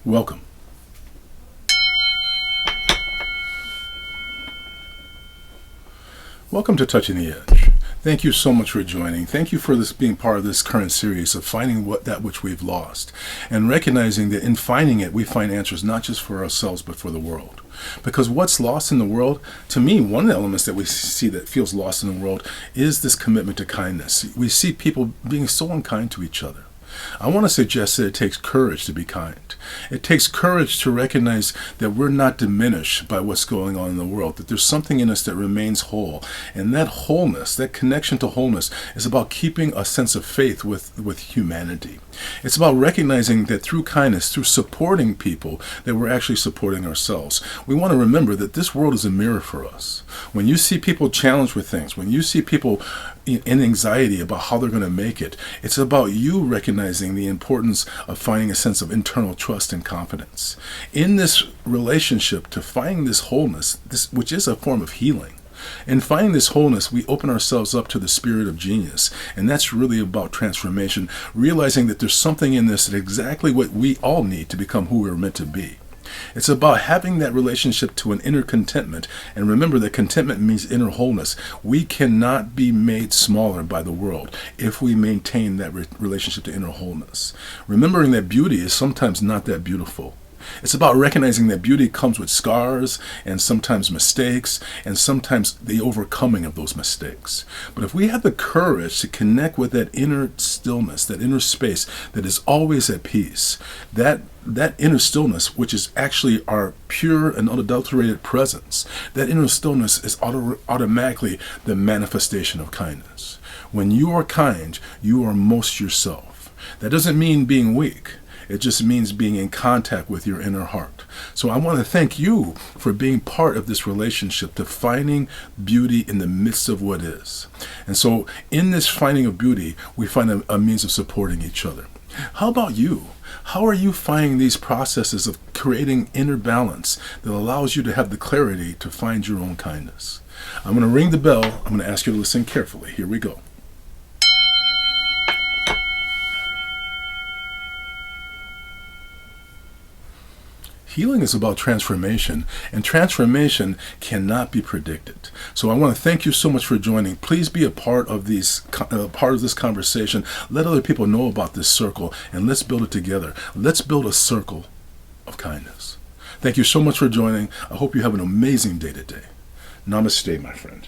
Welcome. Welcome to Touching the Edge. Thank you so much for joining. Thank you for being part of this current series of finding that which we've lost and recognizing that in finding it, we find answers not just for ourselves, but for the world. Because what's lost in the world, to me, one of the elements that we see that feels lost in the world is this commitment to kindness. We see people being so unkind to each other. I want to suggest that it takes courage to be kind. It takes courage to recognize that we're not diminished by what's going on in the world, that there's something in us that remains whole. And that wholeness, that connection to wholeness, is about keeping a sense of faith with humanity. It's about recognizing that through kindness, through supporting people, that we're actually supporting ourselves. We want to remember that this world is a mirror for us. When you see people challenged with things, when you see people in anxiety about how they're going to make it, it's about you recognizing the importance of finding a sense of internal trust and confidence. In this relationship to finding this wholeness, which is a form of healing, in finding this wholeness, we open ourselves up to the spirit of genius. And that's really about transformation, realizing that there's something in this that exactly what we all need to become who we're meant to be. It's about having that relationship to an inner contentment. And remember that contentment means inner wholeness. We cannot be made smaller by the world if we maintain that relationship to inner wholeness. Remembering that beauty is sometimes not that beautiful. It's about recognizing that beauty comes with scars and sometimes mistakes and sometimes the overcoming of those mistakes. But if we have the courage to connect with that inner stillness, that inner space that is always at peace, that inner stillness, which is actually our pure and unadulterated presence, that inner stillness is automatically the manifestation of kindness. When you are kind, you are most yourself. That doesn't mean being weak. It just means being in contact with your inner heart. So I want to thank you for being part of this relationship to finding beauty in the midst of what is. And so in this finding of beauty, we find a means of supporting each other. How about you? How are you finding these processes of creating inner balance that allows you to have the clarity to find your own kindness? I'm going to ring the bell. I'm going to ask you to listen carefully. Here we go. Healing is about transformation, and transformation cannot be predicted. So I want to thank you so much for joining. Please be a part of this conversation. Let other people know about this circle, and let's build it together. Let's build a circle of kindness. Thank you so much for joining. I hope you have an amazing day today. Namaste, my friend.